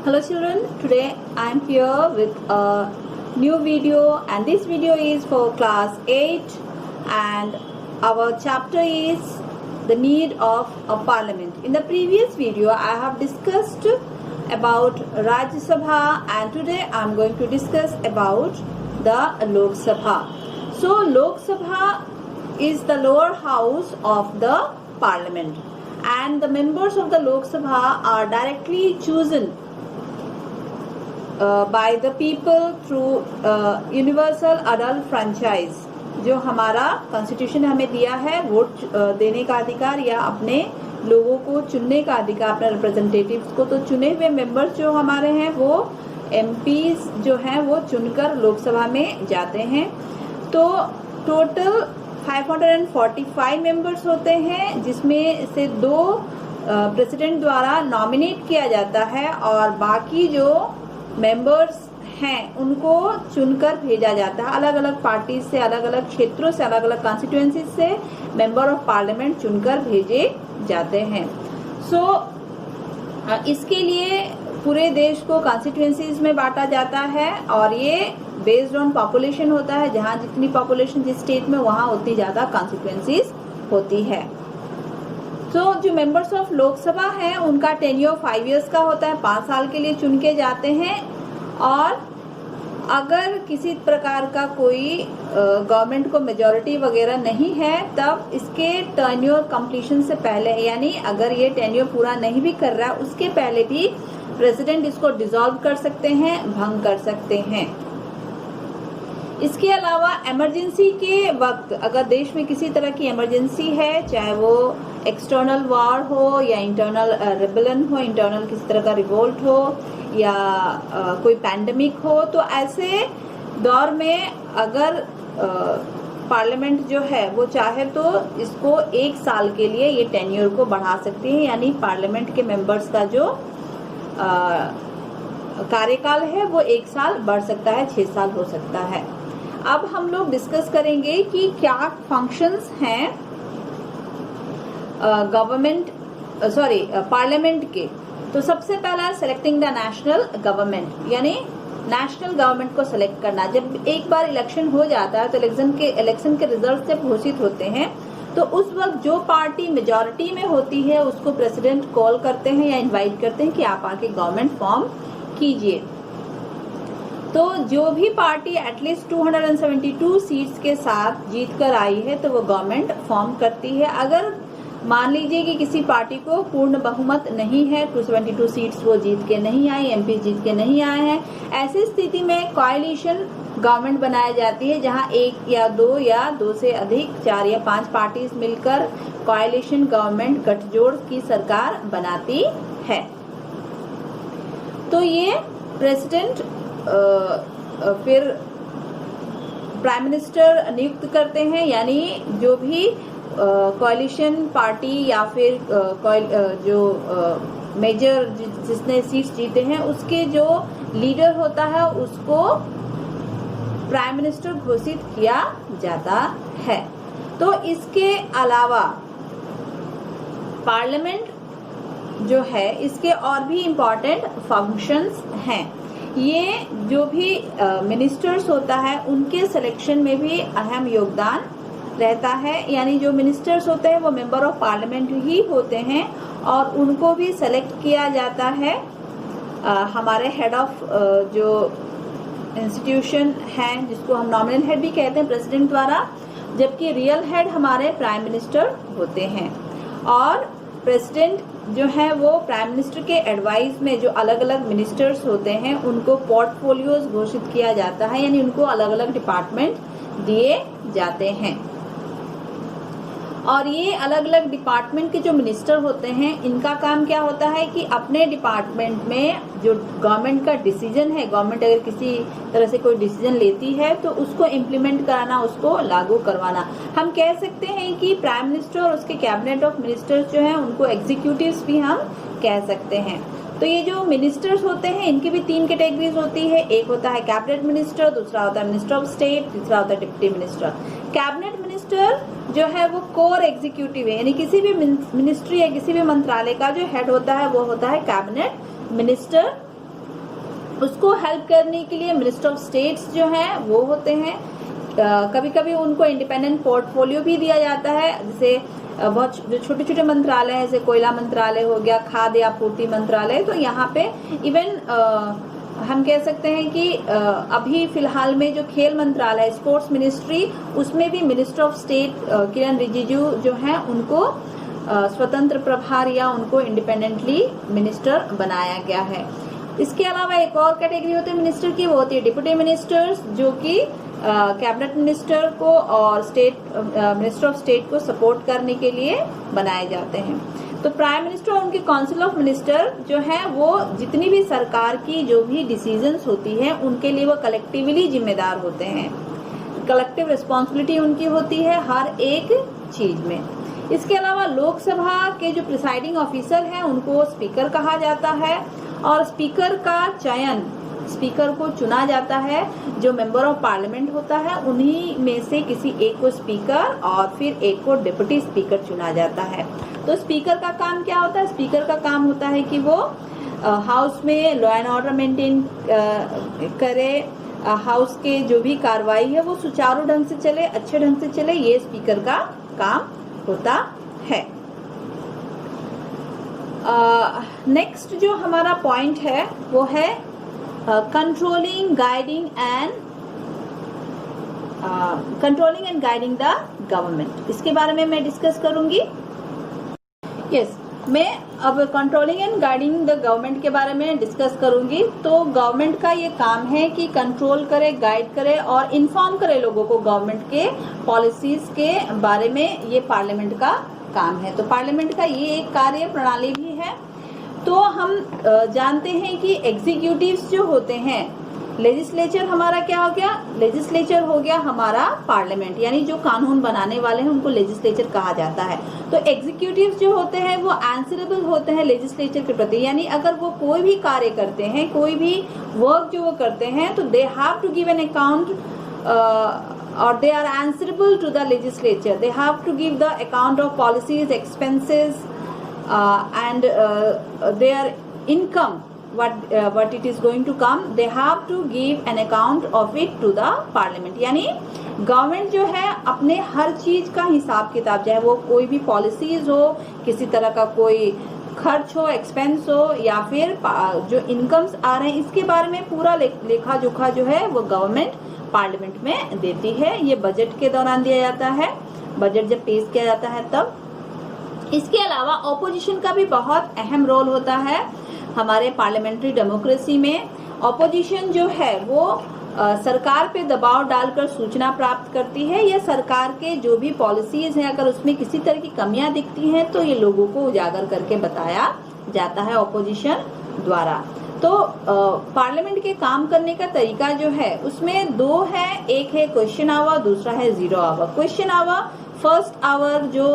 Hello children, today I am here with a new video and this video is for class 8 and our chapter is the need of a parliament. In the previous video I have discussed about Rajya Sabha and today I am going to discuss about the Lok Sabha. So Lok Sabha is the lower house of the parliament and the members of the Lok Sabha are directly chosen by the people through universal adult franchise. जो हमारा constitution हमें दिया है vote देने का अधिकार या अपने लोगों को चुनने का अधिकार, अपने रिप्रेजेंटेटिव्स को, तो चुने हुए मेंबर्स जो हमारे हैं वो एमपीज जो हैं वो चुनकर लोकसभा में जाते हैं। तो टोटल 545 मेंबर्स होते हैं जिसमें से 2 प्रेसिडेंट द्वारा नॉमिनेट किया जाता है और बाकी जो मेंबर्स हैं उनको चुनकर भेजा जाता है। अलग अलग पार्टी से, अलग अलग क्षेत्रों से, अलग अलग कॉन्स्टिट्यूएंसी से मेंबर ऑफ पार्लियामेंट चुनकर भेजे जाते हैं। इसके लिए पूरे देश को कॉन्स्टिट्यूएंसीज में बांटा जाता है और ये बेस्ड ऑन पॉपुलेशन होता है। जहां जितनी पॉपुलेशन जिस स्टेट में वहां उतनी ज्यादा कॉन्स्टिट्यूएंसीज होती है। तो जो मेंबर्स ऑफ लोकसभा हैं उनका टेन्योर 5 इयर्स का होता है, 5 साल के लिए चुन के जाते हैं। और अगर किसी प्रकार का कोई गवर्नमेंट को मेजॉरिटी वगैरह नहीं है तब इसके टेन्योर कंप्लीशन से पहले, यानी अगर ये टेन्योर पूरा नहीं भी कर रहा उसके पहले भी प्रेसिडेंट इसको डिसॉल्व कर सकते हैं, भंग कर सकते हैं। इसके अलावा इमरजेंसी के वक्त अगर देश में किसी तरह की इमरजेंसी है, चाहे वो एक्सटर्नल वॉर हो या इंटरनल रिबेलियन हो, इंटरनल किसी तरह का रिवोल्ट हो या कोई पैंडेमिक हो, तो ऐसे दौर में अगर पार्लियामेंट जो है वो चाहे तो इसको 1 साल के लिए ये टेन्योर को बढ़ा सकती है। यानी पार्लियामेंट के मेंबर्स का जो कार्यकाल है वो 1 साल बढ़ सकता है, 6 साल हो सकता है। अब हम लोग डिस्कस करेंगे कि क्या फंक्शंस हैं पार्लियामेंट के। तो सबसे पहला सेलेक्टिंग द नेशनल गवर्नमेंट, यानी नेशनल गवर्नमेंट को सेलेक्ट करना। जब एक बार इलेक्शन हो जाता है तो इलेक्शन के रिजल्ट जब घोषित होते हैं तो उस वक्त जो पार्टी मेजॉरिटी में होती है उसको प्रेसिडेंट कॉल करते हैं या इनवाइट करते हैं कि आप आके गवर्नमेंट फॉर्म कीजिए। तो जो भी पार्टी एटलीस्ट 272 सीट्स के साथ जीत कर आई है तो वो गवर्नमेंट फॉर्म करती है। अगर मान लीजिए कि किसी पार्टी को पूर्ण बहुमत नहीं है, 272 सीट्स वो जीत के नहीं आई, एमपी जीत के नहीं आए हैं, ऐसी स्थिति में कोalition गवर्नमेंट बनाई जाती है जहां 1 या 2 या 2 से अधिक 4 या 5 पार्टीज मिलकर कोalition गवर्नमेंट गठजोड़ की सरकार बनाती है। तो ये प्रेसिडेंट फिर प्राइम मिनिस्टर नियुक्त करते हैं, यानी जो भी कोalition पार्टी या फिर जो मेजर जिसने सीट्स जीते हैं उसके जो लीडर होता है उसको प्राइम मिनिस्टर घोषित किया जाता है। तो इसके अलावा पार्लियामेंट जो है इसके और भी इम्पोर्टेंट फंक्शंस हैं। ये जो भी मिनिस्टर्स होता है उनके सिलेक्शन में भी अहम योगदान रहता है। यानी जो मिनिस्टर्स होते हैं वो मेंबर ऑफ पार्लियामेंट ही होते हैं और उनको भी सेलेक्ट किया जाता है हमारे हेड ऑफ जो इंस्टीट्यूशन है जिसको हम नॉमिनल हेड भी कहते हैं प्रेसिडेंट द्वारा, जबकि रियल हेड हमारे प्राइम मिनिस्टर होते हैं। और प्रेसिडेंट जो है वो प्राइम मिनिस्टर के एडवाइस में जो अलग अलग मिनिस्टर्स होते हैं उनको पोर्टफोलियोज घोषित किया जाता है, यानी उनको अलग अलग डिपार्टमेंट दिए जाते हैं। और ये अलग अलग डिपार्टमेंट के जो मिनिस्टर होते हैं इनका काम क्या होता है कि अपने डिपार्टमेंट में जो गवर्नमेंट का डिसीजन है, गवर्नमेंट अगर किसी तरह से कोई डिसीजन लेती है तो उसको इम्प्लीमेंट कराना, उसको लागू करवाना। हम कह सकते हैं कि प्राइम मिनिस्टर और उसके कैबिनेट ऑफ मिनिस्टर्स जो हैं उनको एग्जीक्यूटिव्स भी हम कह सकते हैं। तो ये जो मिनिस्टर्स होते हैं इनकी भी 3 कैटेगरीज होती है। एक होता है कैबिनेट मिनिस्टर, दूसरा होता है मिनिस्टर ऑफ स्टेट, तीसरा होता है डिप्टी मिनिस्टर। कैबिनेट मिनिस्टर जो है वो कोर एग्जीक्यूटिव है, यानी किसी भी मिनिस्ट्री या किसी भी मंत्रालय का जो हेड होता है वो होता है कैबिनेट मिनिस्टर। उसको हेल्प करने के लिए मिनिस्टर ऑफ स्टेट्स जो हैं वो होते हैं। कभी कभी उनको इंडिपेंडेंट पोर्टफोलियो भी दिया जाता है, जैसे बहुत जो छोटे छोटे मंत्रालय हैं, जैसे कोयला मंत्रालय हो गया, खाद्य आपूर्ति मंत्रालय, तो यहाँ पे इवन हम कह सकते हैं कि अभी फिलहाल में जो खेल मंत्रालय, स्पोर्ट्स मिनिस्ट्री, उसमें भी मिनिस्टर ऑफ स्टेट किरण रिजिजू जो हैं उनको स्वतंत्र प्रभार या उनको इंडिपेंडेंटली मिनिस्टर बनाया गया है। इसके अलावा एक और कैटेगरी होती है मिनिस्टर की, वो होती है डिप्टी मिनिस्टर्स, जो कि कैबिनेट मिनिस्टर को और स्टेट मिनिस्टर ऑफ स्टेट को सपोर्ट करने के लिए बनाए जाते हैं। तो प्राइम मिनिस्टर और उनके काउंसिल ऑफ मिनिस्टर जो है वो जितनी भी सरकार की जो भी डिसीजंस होती है उनके लिए वो कलेक्टिवली जिम्मेदार होते हैं। कलेक्टिव रिस्पॉन्सिबिलिटी उनकी होती है हर एक चीज में। इसके अलावा लोकसभा के जो प्रिसाइडिंग ऑफिसर हैं उनको स्पीकर कहा जाता है, और स्पीकर का चयन, स्पीकर को चुना जाता है, जो मेंबर ऑफ पार्लियामेंट होता है उन्हीं में से किसी एक को स्पीकर और फिर एक को डिप्टी स्पीकर चुना जाता है। तो स्पीकर का काम क्या होता है? स्पीकर का काम होता है कि वो हाउस में लॉ एंड ऑर्डर मेंटेन करे, हाउस के जो भी कार्रवाई है वो सुचारू ढंग से चले, अच्छे ढंग से चले, ये स्पीकर का काम होता है। नेक्स्ट जो हमारा पॉइंट है वो है controlling guiding and guiding the government. इसके बारे में मैं डिस्कस करूंगी। यस, मैं अब controlling and guiding the government के बारे में डिस्कस करूंगी। तो गवर्नमेंट का ये काम है कि कंट्रोल करे, गाइड करे और इन्फॉर्म करे लोगों को गवर्नमेंट के पॉलिसीज के बारे में। ये पार्लियामेंट का काम है। तो पार्लियामेंट का ये एक कार्य प्रणाली भी है। तो हम जानते हैं कि एग्जीक्यूटिव्स जो होते हैं, लेजिस्लेचर हमारा क्या हो गया? लेजिस्लेचर हो गया हमारा पार्लियामेंट, यानी जो कानून बनाने वाले हैं उनको लेजिस्लेचर कहा जाता है। तो एग्जीक्यूटिव्स जो होते हैं वो आंसरेबल होते हैं लेजिस्लेचर के प्रति, यानी अगर वो कोई भी कार्य करते हैं, कोई भी वर्क जो वो करते हैं, तो they have to give an account or they are answerable to the legislature. They have to give the account of policies, expenses, and their income, what it is going to come. They have to give an account of it to the parliament. यानी government जो है अपने हर चीज का हिसाब किताब, चाहे वो कोई भी पॉलिसीज हो, किसी तरह का कोई खर्च हो, एक्सपेंस हो, या फिर जो इनकम्स आ रहे हैं, इसके बारे में पूरा लेखा जोखा जो है वो गवर्नमेंट पार्लियामेंट में देती है। ये बजट के दौरान दिया जाता है, बजट जब पेश किया जाता है तब। इसके अलावा ऑपोजिशन का भी बहुत अहम रोल होता है हमारे पार्लियामेंट्री डेमोक्रेसी में। ऑपोजिशन जो है वो सरकार पे दबाव डालकर सूचना प्राप्त करती है, या सरकार के जो भी पॉलिसीज हैं अगर उसमें किसी तरह की कमियां दिखती हैं तो ये लोगों को उजागर करके बताया जाता है ऑपोजिशन द्वारा। तो पार्लियामेंट के काम करने का तरीका जो है उसमें दो है, एक है क्वेश्चन आवर, दूसरा है zero hour. Question hour, first hour जो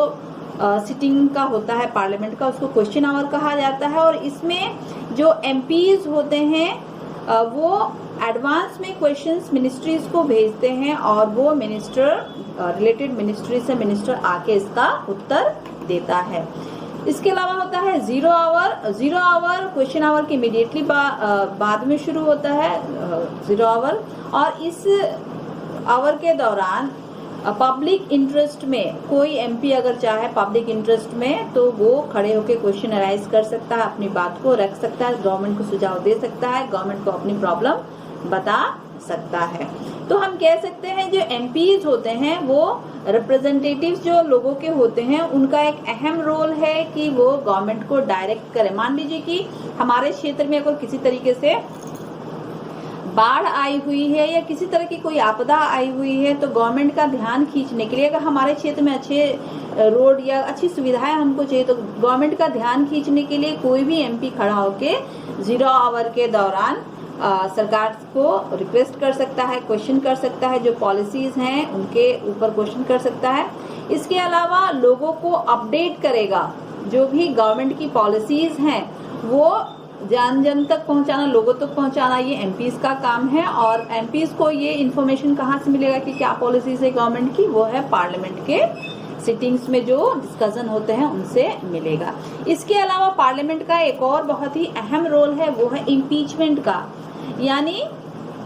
सिटिंग का होता है पार्लियामेंट का, उसको क्वेश्चन आवर कहा जाता है। और इसमें जो एमपीज होते हैं वो एडवांस में क्वेश्चंस मिनिस्ट्रीज को भेजते हैं और वो मिनिस्टर, रिलेटेड मिनिस्ट्री से मिनिस्टर आके इसका उत्तर देता है। इसके अलावा होता है zero hour. Zero hour question hour के इमीडिएटली बाद में शुरू होता है जीरो आवर, और इस आवर के दौरान पब्लिक इंटरेस्ट में कोई एमपी अगर चाहे पब्लिक इंटरेस्ट में, तो वो खड़े होकर क्वेश्चन अराइज कर सकता है, अपनी बात को रख सकता है, गवर्नमेंट को सुझाव दे सकता है, गवर्नमेंट को अपनी प्रॉब्लम बता सकता है। तो हम कह सकते हैं जो एमपीज होते हैं वो रिप्रेजेंटेटिव्स जो लोगों के होते हैं, उनका एक अहम रोल है कि वो गवर्नमेंट को डायरेक्ट करे। मान लीजिए कि हमारे क्षेत्र में अगर किसी तरीके से बाढ़ आई हुई है या किसी तरह की कोई आपदा आई हुई है, तो गवर्नमेंट का ध्यान खींचने के लिए अगर हमारे क्षेत्र में अच्छे रोड या अच्छी सुविधाएं हमको चाहिए, तो गवर्नमेंट का ध्यान खींचने के लिए कोई भी एमपी खड़ा होके जीरो आवर के दौरान सरकार को रिक्वेस्ट कर सकता है, क्वेश्चन कर सकता है, जो पॉलिसीज हैं उनके ऊपर क्वेश्चन कर सकता है। इसके अलावा लोगों को अपडेट करेगा, जो भी गवर्नमेंट की पॉलिसीज हैं वो जन जन तक पहुंचाना, लोगों तक पहुंचाना, ये एमपीज का काम है। और एमपीज को ये इन्फॉर्मेशन कहाँ से मिलेगा कि क्या पॉलिसीज है गवर्नमेंट की? वो है पार्लियामेंट के सिटिंग्स में जो डिस्कशन होते हैं उनसे मिलेगा। इसके अलावा पार्लियामेंट का एक और बहुत ही अहम रोल है, वो है इम्पीचमेंट का। यानी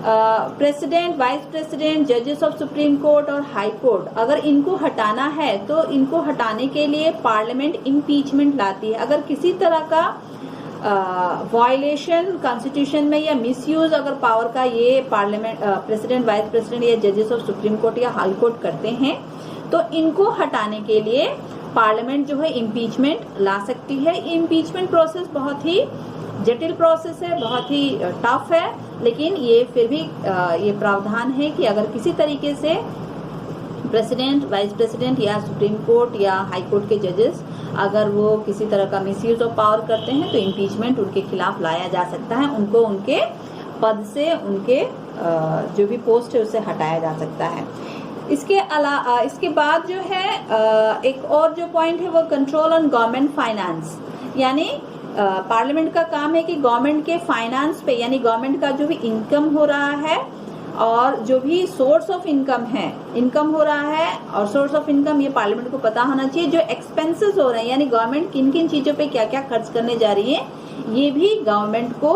प्रेसिडेंट, वाइस प्रेसिडेंट, जजेस ऑफ सुप्रीम कोर्ट और हाई कोर्ट, अगर इनको हटाना है तो इनको हटाने के लिए पार्लियामेंट इम्पीचमेंट लाती है। अगर किसी तरह का वायलेशन कॉन्स्टिट्यूशन में या मिसयूज अगर पावर का ये पार्लियामेंट प्रेसिडेंट, वाइस प्रेसिडेंट या जजेस ऑफ सुप्रीम कोर्ट या हाई कोर्ट करते हैं तो इनको हटाने के लिए पार्लियामेंट जो है इम्पीचमेंट ला सकती है। इम्पीचमेंट प्रोसेस बहुत ही जटिल प्रोसेस है, बहुत ही टफ है, लेकिन ये फिर भी ये प्रावधान है कि अगर किसी तरीके से प्रेसिडेंट, वाइस प्रेसिडेंट या सुप्रीम कोर्ट या हाई कोर्ट के जजेस अगर वो किसी तरह का मिसयूज ऑफ पावर करते हैं तो इम्पीचमेंट उनके खिलाफ लाया जा सकता है। उनको उनके पद से, उनके जो भी पोस्ट है उससे हटाया जा सकता है। इसके बाद जो है एक और जो पॉइंट है वो कंट्रोल ऑन गवर्नमेंट फाइनेंस, यानी पार्लियामेंट का काम है कि गवर्नमेंट के फाइनेंस पे, यानी गवर्नमेंट का जो भी इनकम हो रहा है और जो भी सोर्स ऑफ इनकम हो रहा है और सोर्स ऑफ इनकम, ये पार्लियामेंट को पता होना चाहिए। जो एक्सपेंसेस हो रहे हैं, यानी गवर्नमेंट किन किन चीजों पे क्या क्या खर्च करने जा रही है, ये भी गवर्नमेंट को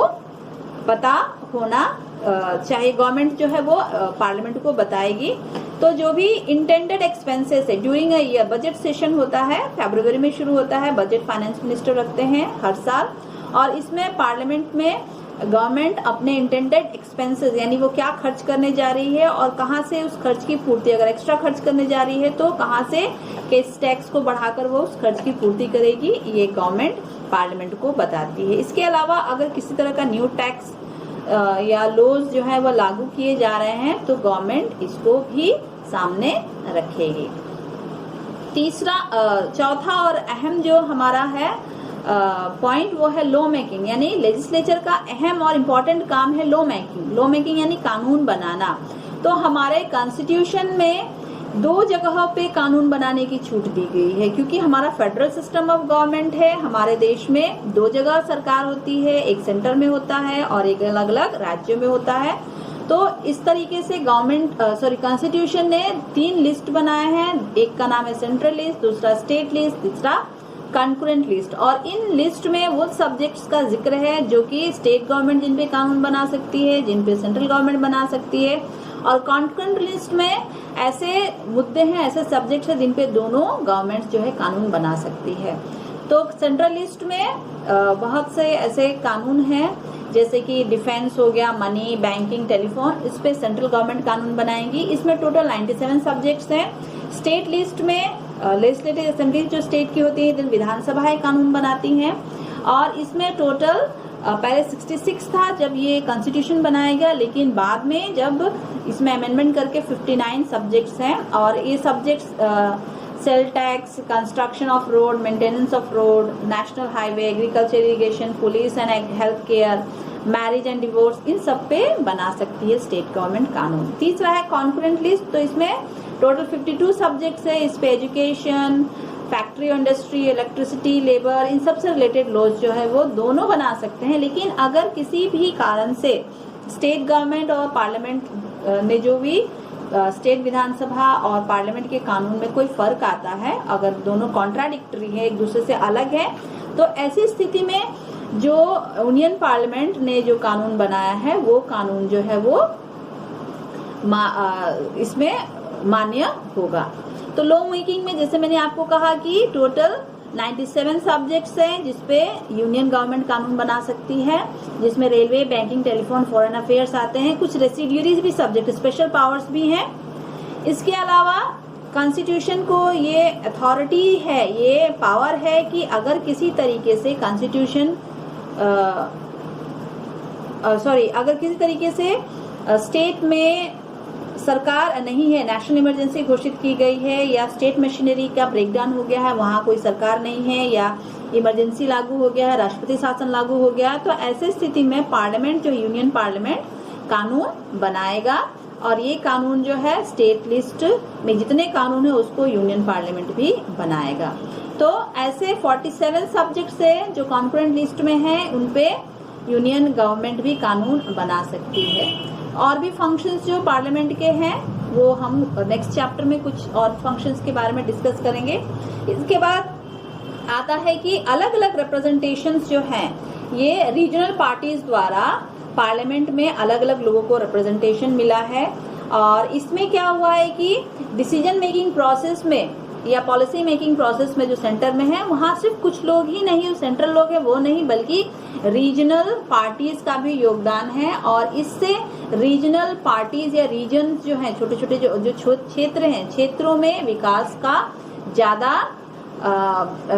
पता होना चाहिए। गवर्नमेंट जो है वो पार्लियामेंट को बताएगी। तो जो भी इंटेंडेड एक्सपेंसेस है during a year, budget session होता है, फरवरी में शुरू होता है, बजट फाइनेंस मिनिस्टर रखते हैं हर साल, और इसमें पार्लियामेंट में गवर्नमेंट अपने इंटेंडेड एक्सपेंसेस, यानी वो क्या खर्च करने जा रही है और कहां से उस खर्च की पूर्ति, अगर एक्स्ट्रा खर्च करने जा रही है तो कहां से किस टैक्स को बढ़ाकर वो उस खर्च की पूर्ति करेगी, ये गवर्नमेंट पार्लियामेंट को बताती है। इसके अलावा अगर किसी तरह का न्यू टैक्स या लॉज जो है वो लागू किए जा रहे हैं तो गवर्नमेंट इसको भी सामने रखेगी। चौथा और अहम जो हमारा है पॉइंट वो है लॉ मेकिंग, यानी लेजिस्लेचर का अहम और इम्पोर्टेंट काम है लॉ मेकिंग यानी कानून बनाना। तो हमारे कॉन्स्टिट्यूशन में 2 जगहों पे कानून बनाने की छूट दी गई है, क्योंकि हमारा फेडरल सिस्टम ऑफ गवर्नमेंट है। हमारे देश में 2 जगह सरकार होती है, एक सेंटर में होता है और एक अलग अलग राज्यों में होता है। तो इस तरीके से कॉन्स्टिट्यूशन ने 3 लिस्ट बनाए हैं, एक का नाम है सेंट्रल लिस्ट, दूसरा स्टेट लिस्ट, तीसरा कंकरेंट लिस्ट। और इन लिस्ट में वो सब्जेक्ट्स का जिक्र है जो कि स्टेट गवर्नमेंट जिन पे कानून बना सकती है, जिन पे सेंट्रल गवर्नमेंट बना सकती है। और कंकरेंट लिस्ट में ऐसे मुद्दे हैं, ऐसे सब्जेक्ट्स हैं जिन पे दोनों गवर्नमेंट जो है कानून बना सकती है। तो सेंट्रल लिस्ट में बहुत से ऐसे कानून हैं जैसे कि डिफेंस हो गया, मनी, बैंकिंग, टेलीफोन, इस पे सेंट्रल गवर्नमेंट कानून बनाएंगी। इसमें टोटल 97 सब्जेक्ट्स हैं। स्टेट लिस्ट में लेजिस्लेटिव असेंबली जो स्टेट की होती है, विधानसभाएं कानून बनाती हैं। और इसमें टोटल पहले 66 था जब ये कॉन्स्टिट्यूशन बनाया गया, लेकिन बाद में जब इसमें अमेंडमेंट करके 59 सब्जेक्ट्स हैं। और ये subjects sale tax, construction of road, maintenance of road, national highway, agriculture, irrigation, police and health care, marriage and divorce, इन सब पे बना सकती है स्टेट गवर्नमेंट कानून। तीसरा है कॉन्करेंट लिस्ट, तो इसमें टोटल 52 सब्जेक्ट्स है। इस पे एजुकेशन, फैक्ट्री और इंडस्ट्री, इलेक्ट्रिसिटी, लेबर, इन सब से रिलेटेड लॉज जो है वो दोनों बना सकते हैं। लेकिन अगर किसी भी कारण से स्टेट गवर्नमेंट और पार्लियामेंट ने जो भी स्टेट विधानसभा और पार्लियामेंट के कानून में कोई फर्क आता है, अगर दोनों कॉन्ट्राडिक्टरी है, एक दूसरे से अलग है, तो ऐसी स्थिति में जो यूनियन पार्लियामेंट ने जो कानून बनाया है वो कानून जो है वो इसमें मान्य होगा। तो लॉ मेकिंग में जैसे मैंने आपको कहा कि टोटल 97 सब्जेक्ट्स हैं जिसपे यूनियन गवर्नमेंट कानून बना सकती है, जिसमें railway, banking, telephone, foreign affairs आते हैं। कुछ रेसिड्यूरीज भी सब्जेक्ट, स्पेशल पावर्स भी हैं। इसके अलावा कॉन्स्टिट्यूशन को ये अथॉरिटी है, ये पावर है कि अगर किसी तरीके से कॉन्स्टिट्यूशन अगर किसी तरीके से स्टेट में सरकार नहीं है, नेशनल इमरजेंसी घोषित की गई है, या स्टेट मशीनरी का ब्रेकडाउन हो गया है, वहाँ कोई सरकार नहीं है, या इमरजेंसी लागू हो गया है, राष्ट्रपति शासन लागू हो गया, तो ऐसे स्थिति में पार्लियामेंट जो यूनियन पार्लियामेंट कानून बनाएगा। और ये कानून जो है स्टेट लिस्ट में जितने कानून है उसको यूनियन पार्लियामेंट भी बनाएगा। तो ऐसे 47 सब्जेक्ट्स है जो कॉन्करेंट लिस्ट में है, उनपे यूनियन गवर्नमेंट भी कानून बना सकती है। और भी फंक्शंस जो पार्लियामेंट के हैं वो हम नेक्स्ट चैप्टर में कुछ और फंक्शंस के बारे में डिस्कस करेंगे। इसके बाद आता है कि अलग अलग रिप्रेजेंटेशंस जो हैं ये रीजनल पार्टीज द्वारा पार्लियामेंट में अलग अलग लोगों को रिप्रेजेंटेशन मिला है। और इसमें क्या हुआ है कि डिसीजन मेकिंग प्रोसेस में या पॉलिसी मेकिंग प्रोसेस में जो सेंटर में है, वहां सिर्फ कुछ लोग ही नहीं, सेंट्रल लोग हैं वो नहीं, बल्कि रीजनल पार्टीज का भी योगदान है। और इससे रीजनल पार्टीज या रीजन जो हैं, छोटे छोटे जो क्षेत्र हैं, क्षेत्रों में विकास का ज्यादा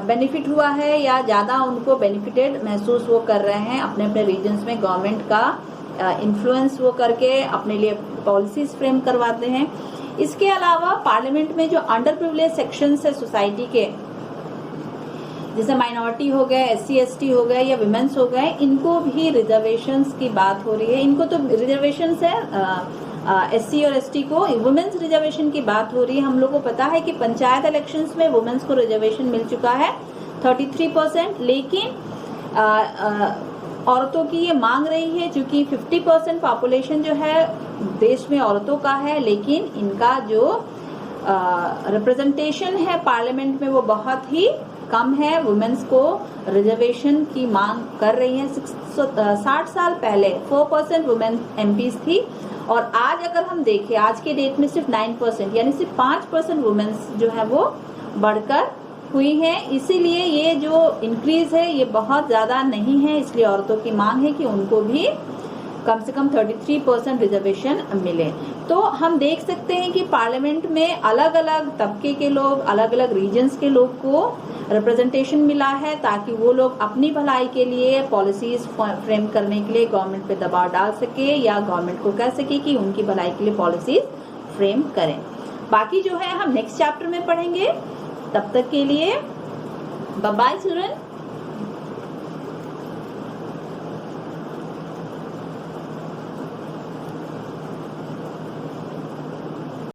बेनिफिट हुआ है या ज्यादा उनको बेनिफिटेड महसूस वो कर रहे हैं। अपने अपने रीजन्स में गवर्नमेंट का इन्फ्लुएंस वो करके अपने लिए पॉलिसीज फ्रेम करवाते हैं। इसके अलावा पार्लियामेंट में जो अंडर प्रिविलेज सेक्शंस है सोसाइटी के, जैसे माइनॉरिटी हो गए, SC ST हो गए या विमेंस हो गए, इनको भी रिजर्वेशंस की बात हो रही है। इनको तो रिजर्वेशंस है SC और ST को, वुमेन्स रिजर्वेशन की बात हो रही है। हम लोग को पता है कि पंचायत इलेक्शंस में वुमेन्स को रिजर्वेशन मिल चुका है 33%, लेकिन औरतों की ये मांग रही है, क्योंकि 50% पॉपुलेशन जो है देश में औरतों का है, लेकिन इनका जो रिप्रेजेंटेशन है पार्लियामेंट में वो बहुत ही कम है। वुमेन्स को रिजर्वेशन की मांग कर रही है। 60 साल पहले 4% वुमेन MPs थी, और आज अगर हम देखें आज के डेट में सिर्फ 9%, यानी सिर्फ 5% वुमेन्स जो है वो बढ़कर हुई है। इसीलिए ये जो इंक्रीज है ये बहुत ज्यादा नहीं है, इसलिए औरतों की मांग है कि उनको भी कम से कम 33% रिजर्वेशन मिले। तो हम देख सकते हैं कि पार्लियामेंट में अलग अलग तबके के लोग, अलग अलग रीजन्स के लोग को रिप्रेजेंटेशन मिला है, ताकि वो लोग अपनी भलाई के लिए पॉलिसीज फ्रेम करने के लिए गवर्नमेंट पे दबाव डाल सके या गवर्नमेंट को कह सके कि उनकी भलाई के लिए पॉलिसीज फ्रेम करें। बाकी जो है हम नेक्स्ट चैप्टर में पढ़ेंगे। तब तक के लिए बाय बाय चिल्ड्रन।